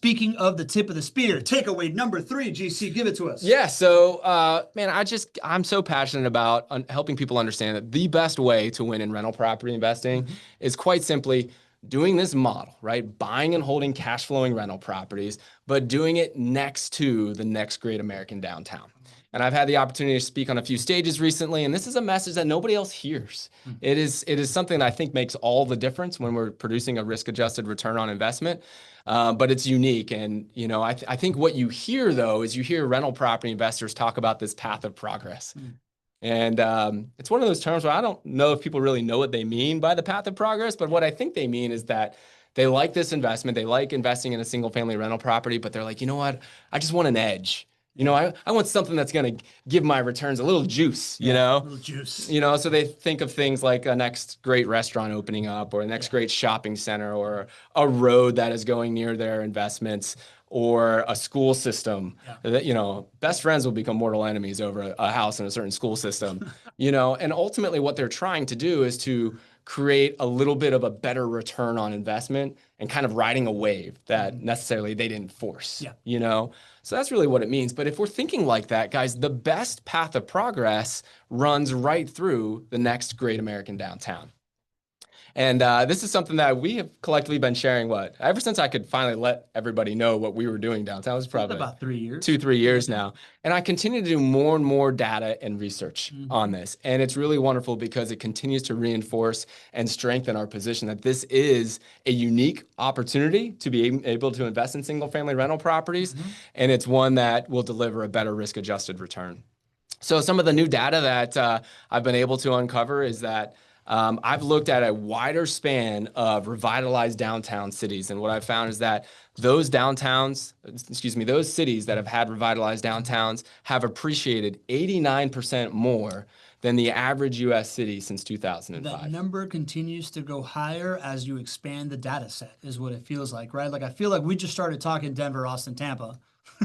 speaking of the tip of the spear, takeaway number 3, GC, give it to us. Yeah. So, man, I'm so passionate about helping people understand that the best way to win in rental property investing is quite simply doing this model, right? Buying and holding cash flowing rental properties, but doing it next to the next great American downtown. And I've had the opportunity to speak on a few stages recently, and this is a message that nobody else hears. It is something that I think makes all the difference when we're producing a risk-adjusted return on investment. But it's unique. And, you know, I think what you hear, though, is you hear rental property investors talk about this path of progress. And it's one of those terms where I don't know if people really know what they mean by the path of progress, but what I think they mean is that they like this investment. They like investing in a single family rental property, but they're like, you know what? I just want an edge. You know, I want something that's going to give my returns a little juice, you know? A little juice. You know, so they think of things like a next great restaurant opening up or a next great shopping center or a road that is going near their investments or a school system. That, you know, best friends will become mortal enemies over a house in a certain school system, you know? And ultimately what they're trying to do is to create a little bit of a better return on investment and kind of riding a wave that necessarily they didn't force, you know? So that's really what it means. But if we're thinking like that, guys, the best path of progress runs right through the next great American downtown. And this is something that we have collectively been sharing, ever since I could finally let everybody know what we were doing downtown. It was probably about 3 years. 2-3 years now. And I continue to do more and more data and research on this. And it's really wonderful because it continues to reinforce and strengthen our position that this is a unique opportunity to be able to invest in single family rental properties. And it's one that will deliver a better risk adjusted return. So some of the new data that I've been able to uncover is that I've looked at a wider span of revitalized downtown cities. And what I've found is that those cities that have had revitalized downtowns have appreciated 89% more than the average U.S. city since 2005. That number continues to go higher as you expand the data set, is what it feels like, right? Like, I feel like we just started talking Denver, Austin, Tampa.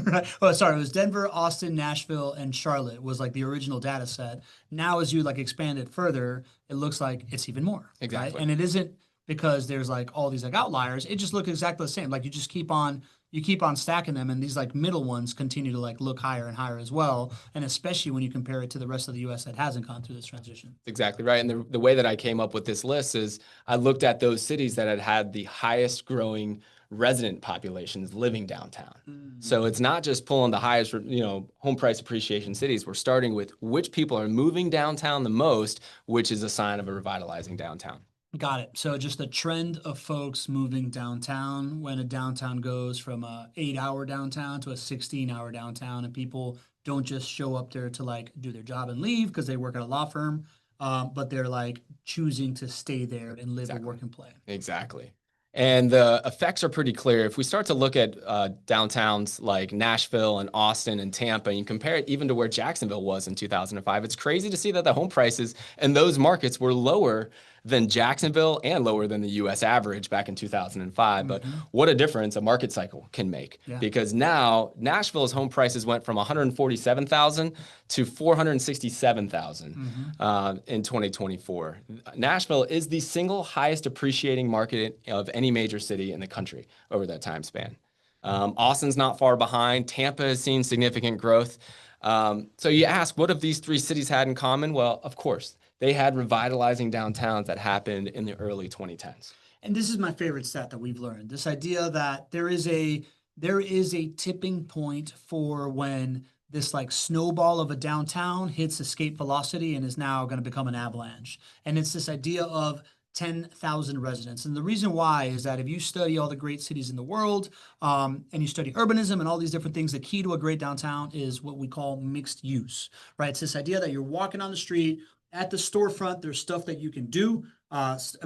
Right? Oh, sorry, it was Denver, Austin, Nashville, and Charlotte was like the original data set. Now, as you like expand it further, it looks like it's even more. Exactly. Right? And it isn't because there's like all these like outliers. It just looks exactly the same. Like you just keep on stacking them, and these like middle ones continue to like look higher and higher as well. And especially when you compare it to the rest of the U.S. that hasn't gone through this transition. Exactly right. And the way that I came up with this list is I looked at those cities that had had the highest growing resident populations living downtown. So it's not just pulling the highest, home price appreciation cities. We're starting with which people are moving downtown the most, which is a sign of a revitalizing downtown. Got it. So just the trend of folks moving downtown when a downtown goes from a 8-hour downtown to a 16-hour downtown, and people don't just show up there to like do their job and leave because they work at a law firm, but they're like choosing to stay there and live and work and play. Exactly. And the effects are pretty clear. If we start to look at downtowns like Nashville and Austin and Tampa, and you compare it even to where Jacksonville was in 2005, it's crazy to see that the home prices in those markets were lower than Jacksonville and lower than the U.S. average back in 2005. But what a difference a market cycle can make. Because now Nashville's home prices went from $147,000 to $467,000 in 2024. Nashville is the single highest appreciating market of any major city in the country over that time span. Austin's not far behind. Tampa has seen significant growth. So you ask, what have these three cities had in common? Well, of course, they had revitalizing downtowns that happened in the early 2010s. And this is my favorite stat that we've learned. This idea that there is a tipping point for when this like snowball of a downtown hits escape velocity and is now going to become an avalanche. And it's this idea of 10,000 residents. And the reason why is that if you study all the great cities in the world, and you study urbanism and all these different things, the key to a great downtown is what we call mixed use, right? It's this idea that you're walking on the street, at the storefront, there's stuff that you can do,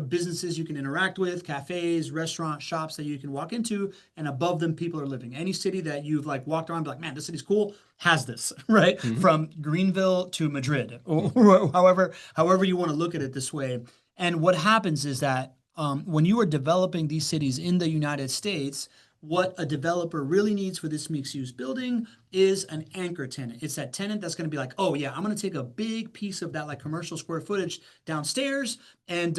businesses you can interact with, cafes, restaurants, shops that you can walk into, and above them, people are living. Any city that you've like walked around and be like, man, this city's cool, has this, right? From Greenville to Madrid, or however you want to look at it this way. And what happens is that when you are developing these cities in the United States, what a developer really needs for this mixed-use building is an anchor tenant. It's that tenant that's going to be like, oh yeah, I'm going to take a big piece of that like commercial square footage downstairs, and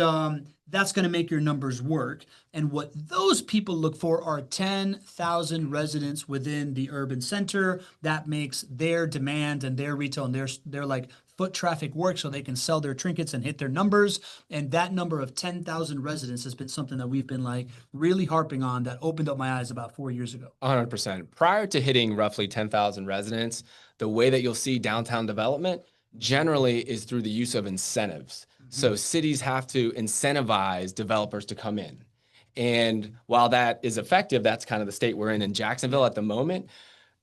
that's going to make your numbers work. And what those people look for are 10,000 residents within the urban center. That makes their demand and their retail and their like foot traffic work so they can sell their trinkets and hit their numbers. And that number of 10,000 residents has been something that we've been like really harping on, that opened up my eyes about 4 years ago. 100%. Prior to hitting roughly 10,000 residents, the way that you'll see downtown development generally is through the use of incentives. So cities have to incentivize developers to come in. And while that is effective, that's kind of the state we're in Jacksonville at the moment.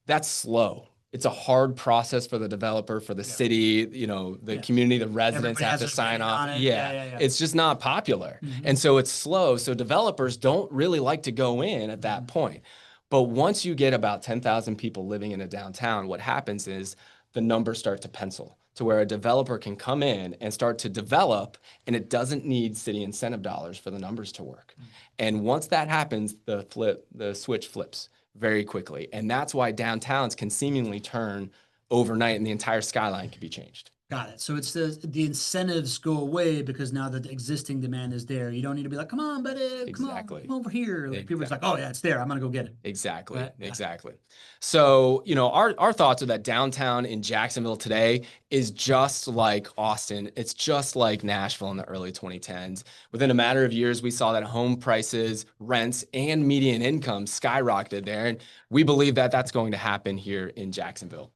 That's slow. It's a hard process for the developer, for the city, the community, the residents Everybody have has to their sign opinion off. on it. Yeah. It's just not popular. And so it's slow. So developers don't really like to go in at that point. But once you get about 10,000 people living in a downtown, what happens is the numbers start to pencil to where a developer can come in and start to develop, and it doesn't need city incentive dollars for the numbers to work. And once that happens, the switch flips very quickly. And that's why downtowns can seemingly turn overnight and the entire skyline can be changed. Got it. So it's the incentives go away because now the existing demand is there. You don't need to be like, come on, buddy, Exactly. come over here. Like, people are just like, oh yeah, it's there. I'm gonna go get it. Exactly. Right? Exactly. So, our thoughts are that downtown in Jacksonville today is just like Austin. It's just like Nashville in the early 2010s. Within a matter of years, we saw that home prices, rents, and median income skyrocketed there. And we believe that that's going to happen here in Jacksonville.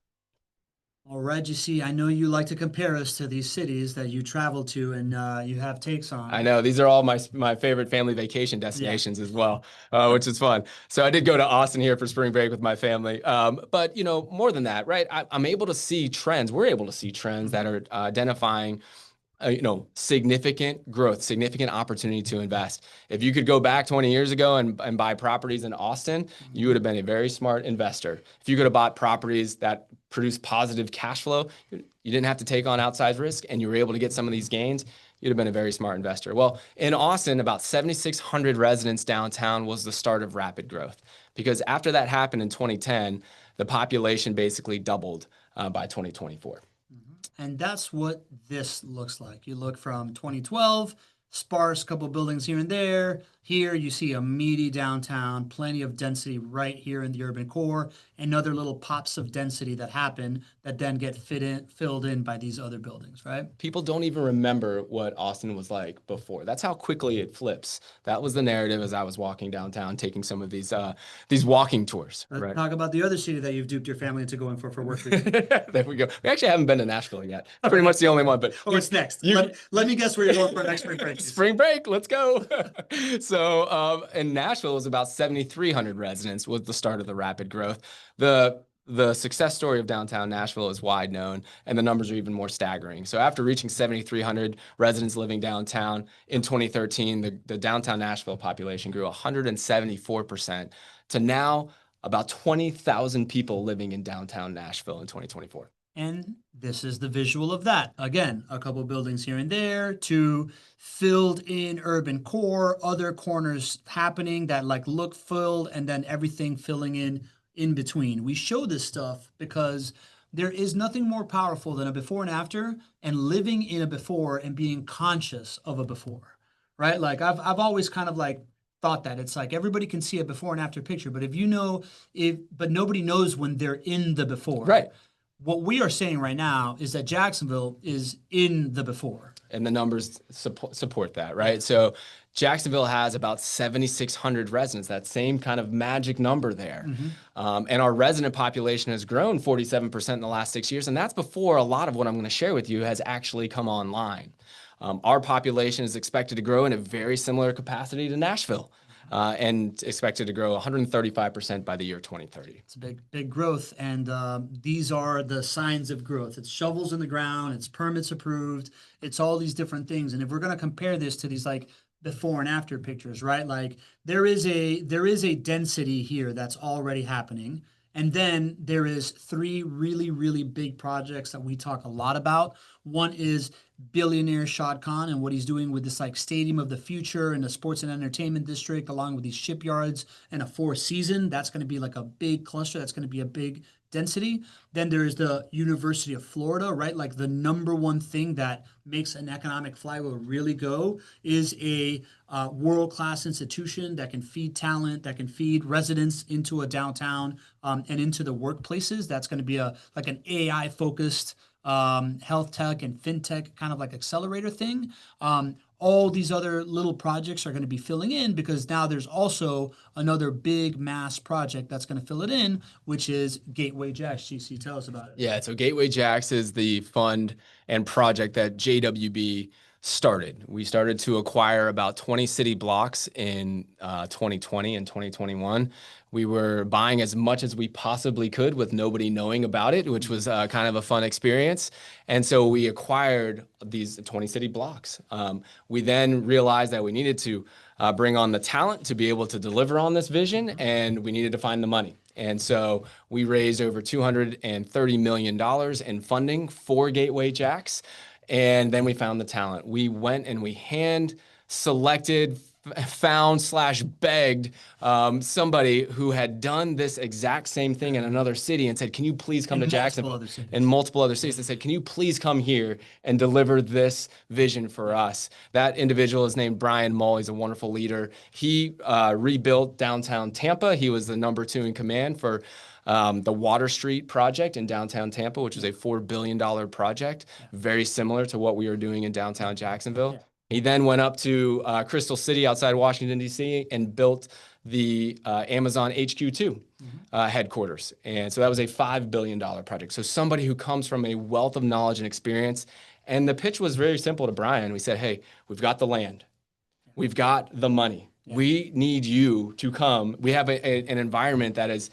All right, you see, I know you like to compare us to these cities that you travel to and you have takes on. I know these are all my favorite family vacation destinations as well, which is fun. So I did go to Austin here for spring break with my family. But more than that, right? I'm able to see trends. We're able to see trends that are identifying significant growth, significant opportunity to invest. If you could go back 20 years ago and buy properties in Austin, you would have been a very smart investor. If you could have bought properties that produce positive cash flow, you didn't have to take on outsized risk and you were able to get some of these gains, you'd have been a very smart investor. Well, in Austin, about 7,600 residents downtown was the start of rapid growth, because after that happened in 2010, the population basically doubled by 2024. And that's what this looks like. You look from 2012, sparse couple buildings here and there. Here you see a meaty downtown, plenty of density right here in the urban core, and other little pops of density that happen that then get filled in by these other buildings, right? People don't even remember what Austin was like before. That's how quickly it flips. That was the narrative as I was walking downtown, taking some of these walking tours. Let's right? talk about the other city that you've duped your family into going for work reasons. There we go. We actually haven't been to Nashville yet. Pretty much the only one, but what's next? Let me guess where you're going for next spring break. Spring break, let's go. So in Nashville, it was about 7,300 residents was the start of the rapid growth. The success story of downtown Nashville is wide known, and the numbers are even more staggering. So after reaching 7,300 residents living downtown in 2013, the downtown Nashville population grew 174% to now about 20,000 people living in downtown Nashville in 2024. And this is the visual of that. Again, a couple buildings here and there to filled in urban core, other corners happening that like look filled, and then everything filling in between. We show this stuff because there is nothing more powerful than a before and after, and living in a before and being conscious of a before, right? Like I've always kind of like thought that it's like everybody can see a before and after picture, but but nobody knows when they're in the before. Right. What we are saying right now is that Jacksonville is in the before. And the numbers support that, right? So Jacksonville has about 7,600 residents, that same kind of magic number there. And our resident population has grown 47% in the last 6 years. And that's before a lot of what I'm going to share with you has actually come online. Our population is expected to grow in a very similar capacity to Nashville. And expected to grow 135% by the year 2030. It's a big growth, and these are the signs of growth. It's shovels in the ground, it's permits approved, it's all these different things. And if we're going to compare this to these like before and after pictures, right? Like there is a density here that's already happening. And then there is three really, really big projects that we talk a lot about. One is billionaire Shad Khan and what he's doing with this like stadium of the future and the sports and entertainment district, along with these shipyards and a Four Season. That's going to be like a big cluster. That's going to be a big density. Then there's the University of Florida, right? Like the number one thing that makes an economic flywheel really go is a world-class institution that can feed talent, that can feed residents into a downtown and into the workplaces. That's going to be a like an AI-focused health tech and fintech kind of like accelerator thing. All these other little projects are going to be filling in because now there's also another big mass project that's going to fill it in, which is Gateway Jax. GC, tell us about it. Yeah, so Gateway Jax is the fund and project that JWB started. We started to acquire about 20 city blocks in 2020 and 2021. We were buying as much as we possibly could with nobody knowing about it, which was kind of a fun experience. And so we acquired these 20 city blocks. We then realized that we needed to bring on the talent to be able to deliver on this vision, and we needed to find the money. And so we raised over $230 million in funding for Gateway Jax. And then we found the talent. We went and we hand selected, found/begged somebody who had done this exact same thing in another city and said, can you please come to Jacksonville? In multiple other cities. They said, can you please come here and deliver this vision for us? That individual is named Brian Mull. He's a wonderful leader. He rebuilt downtown Tampa. He was the #2 in command for the Water Street project in downtown Tampa, which is a $4 billion project, very similar to what we are doing in downtown Jacksonville. He then went up to Crystal City outside Washington, D.C. and built the Amazon HQ2 headquarters. And so that was a $5 billion project. So somebody who comes from a wealth of knowledge and experience. And the pitch was very simple to Brian. We said, hey, we've got the land. We've got the money. We need you to come. We have an environment that is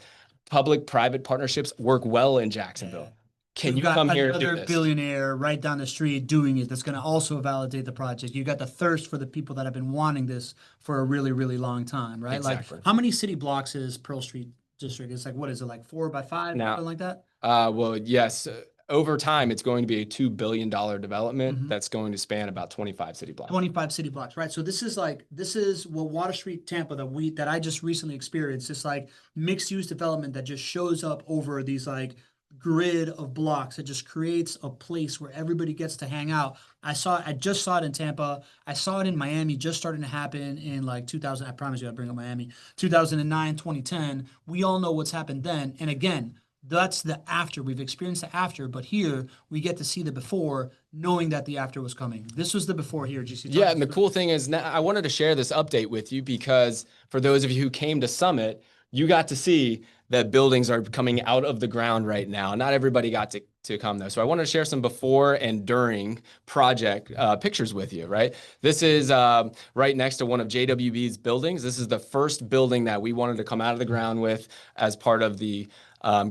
public-private partnerships work well in Jacksonville. Can you come here and do this? Another billionaire right down the street doing it that's going to also validate the project. You got the thirst for the people that have been wanting this for a really, really long time, right? Exactly. Like, how many city blocks is Pearl Street District? It's like, what is it, like 4 by 5, something like that? Well, yes. Over time, it's going to be a $2 billion development that's going to span about 25 city blocks. 25 city blocks, right? So this is what Water Street Tampa that I just recently experienced. This like mixed use development that just shows up over these like grid of blocks. It just creates a place where everybody gets to hang out. I just saw it in Tampa. I saw it in Miami, just starting to happen in like 2000. I promise you I'll bring up Miami. 2009, 2010. We all know what's happened then. And again, that's the after. We've experienced the after, but here we get to see the before, knowing that the after was coming. This was the before here, GC. Yeah, and the cool thing is, now I wanted to share this update with you because for those of you who came to Summit, you got to see that buildings are coming out of the ground right now. Not everybody got to come though. So I wanted to share some before and during project pictures with you, right? This is right next to one of JWB's buildings. This is the first building that we wanted to come out of the ground with as part of the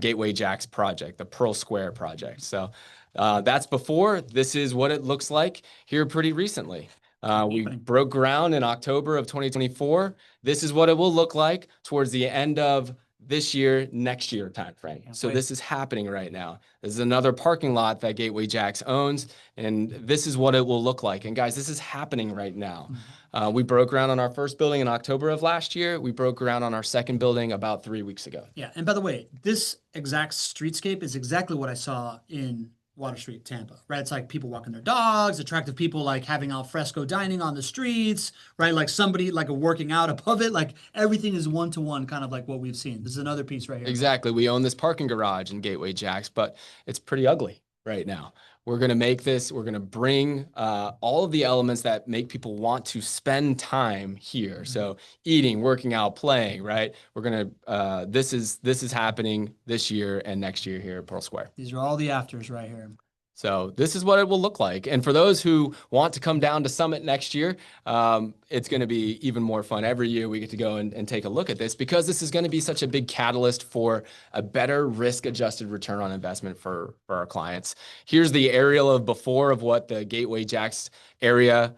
Gateway Jax project, the Pearl Square project. So that's before. This is what it looks like here pretty recently. We broke ground in October of 2024. This is what it will look like towards the end of this year, next year timeframe. So this is happening right now. This is another parking lot that Gateway Jax owns, and this is what it will look like. And guys, this is happening right now. We broke ground on our first building in October of last year. We broke ground on our second building about 3 weeks ago. Yeah, and by the way, this exact streetscape is exactly what I saw in Water Street, Tampa, right? It's like people walking their dogs, attractive people like having al fresco dining on the streets, right? Like somebody like a working out above it. Like everything is one-to-one, kind of like what we've seen. This is another piece right here. Exactly. We own this parking garage in Gateway Jax, but it's pretty ugly right now. We're going to make this, we're going to bring all of the elements that make people want to spend time here. So eating, working out, playing, right? We're going to, this is happening this year and next year here at Pearl Square. These are all the afters right here. So this is what it will look like. And for those who want to come down to Summit next year, it's going to be even more fun. Every year we get to go and take a look at this because this is going to be such a big catalyst for a better risk-adjusted return on investment for our clients. Here's the aerial of before of what the Gateway Jax area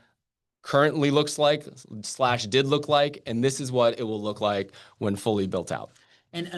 currently looks like / did look like. And this is what it will look like when fully built out. And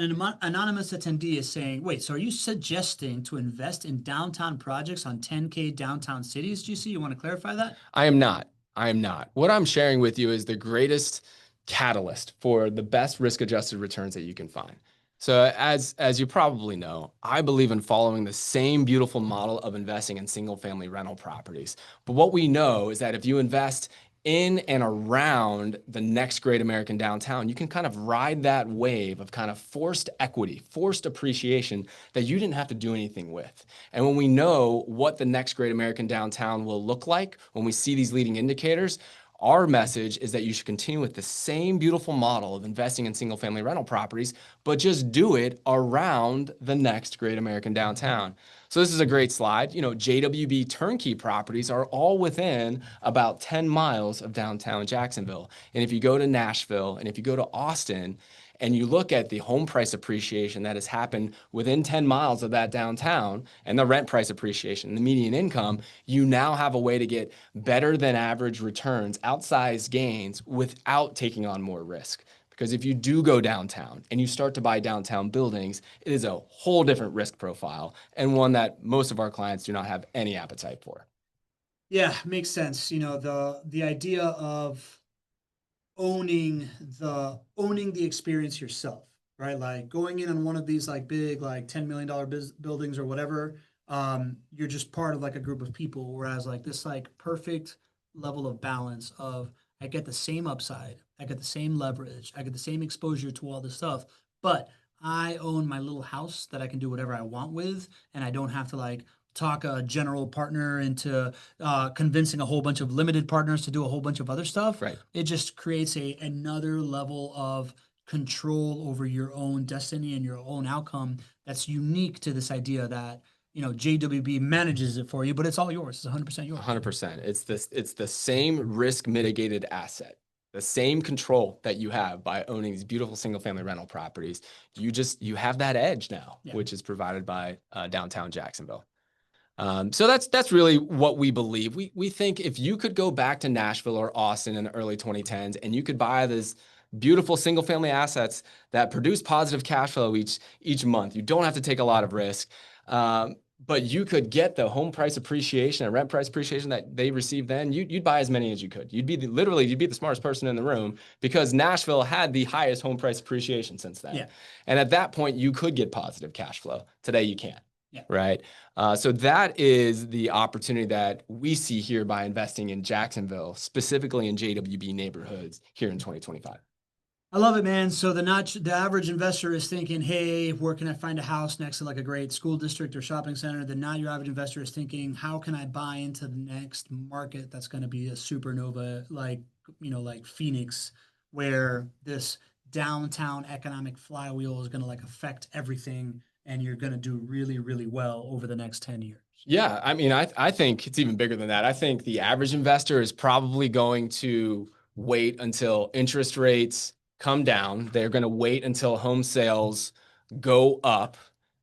anonymous attendee is saying, wait, so are you suggesting to invest in downtown projects on 10K downtown cities, GC? You want to clarify that? I am not. I am not. What I'm sharing with you is the greatest catalyst for the best risk-adjusted returns that you can find. So as you probably know, I believe in following the same beautiful model of investing in single-family rental properties. But what we know is that if you invest in and around the next great American downtown, you can kind of ride that wave of kind of forced equity, forced appreciation that you didn't have to do anything with. And when we know what the next great American downtown will look like, when we see these leading indicators, our message is that you should continue with the same beautiful model of investing in single family rental properties, but just do it around the next great American downtown. So this is a great slide. You know, JWB turnkey properties are all within about 10 miles of downtown Jacksonville. And if you go to Nashville and if you go to Austin, and you look at the home price appreciation that has happened within 10 miles of that downtown and the rent price appreciation, the median income, you now have a way to get better than average returns, outsized gains without taking on more risk. Because if you do go downtown and you start to buy downtown buildings, it is a whole different risk profile and one that most of our clients do not have any appetite for. Yeah, makes sense. You know, the idea of owning the experience yourself, right? Like going in on one of these like big like $10 million buildings or whatever, you're just part of like a group of people. Whereas like this like perfect level of balance of I get the same upside, I get the same leverage, I get the same exposure to all this stuff, but I own my little house that I can do whatever I want with, and I don't have to like talk a general partner into convincing a whole bunch of limited partners to do a whole bunch of other stuff. Right. It just creates another level of control over your own destiny and your own outcome that's unique to this idea that, you know, JWB manages it for you, but it's all yours. It's 100% yours. 100%. It's the same risk mitigated asset, the same control that you have by owning these beautiful single family rental properties. You have that edge now, Yeah. which is provided by Downtown Jacksonville. So that's really what we believe. We think if you could go back to Nashville or Austin in the early 2010s and you could buy this beautiful single family assets that produce positive cash flow each month, you don't have to take a lot of risk. But you could get the home price appreciation and rent price appreciation that they received then. You'd buy as many as you could. You'd be the smartest person in the room because Nashville had the highest home price appreciation since then. Yeah. And at that point, you could get positive cash flow. Today, you can't. Yeah. Right. So that is the opportunity that we see here by investing in Jacksonville, specifically in JWB neighborhoods here in 2025. I love it, man. So the average investor is thinking, hey, where can I find a house next to like a great school district or shopping center? Then now your average investor is thinking, how can I buy into the next market that's going to be a supernova, like, you know, like Phoenix, where this downtown economic flywheel is going to like affect everything, and you're going to do really, really well over the next 10 years. Yeah, I mean, I think it's even bigger than that. I think the average investor is probably going to wait until interest rates come down. They're going to wait until home sales go up,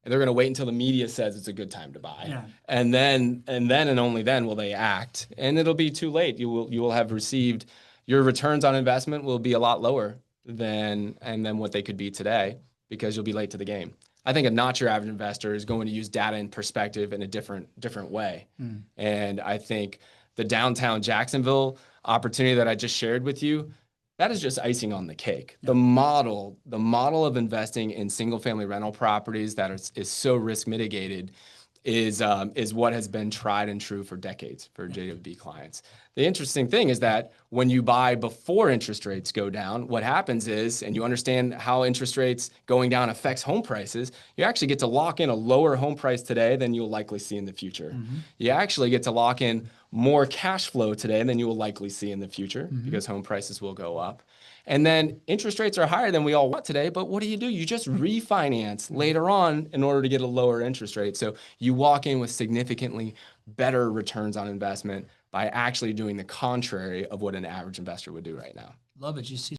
and they're going to wait until the media says it's a good time to buy. Yeah. And then and only then will they act. And it'll be too late. You will have received your returns on investment will be a lot lower than what they could be today because you'll be late to the game. I think a not your average investor is going to use data and perspective in a different way. And I think the downtown Jacksonville opportunity that I just shared with you, that is just icing on the cake. The model of investing in single family rental properties that is so risk mitigated is what has been tried and true for decades for JWB clients. The interesting thing is that when you buy before interest rates go down, what happens is, and you understand how interest rates going down affects home prices, you actually get to lock in a lower home price today than you'll likely see in the future. You actually get to lock in more cash flow today than you will likely see in the future because home prices will go up. And then interest rates are higher than we all want today, but what do? You just refinance later on in order to get a lower interest rate. So you walk in with significantly better returns on investment by actually doing the contrary of what an average investor would do right now. Love it. You see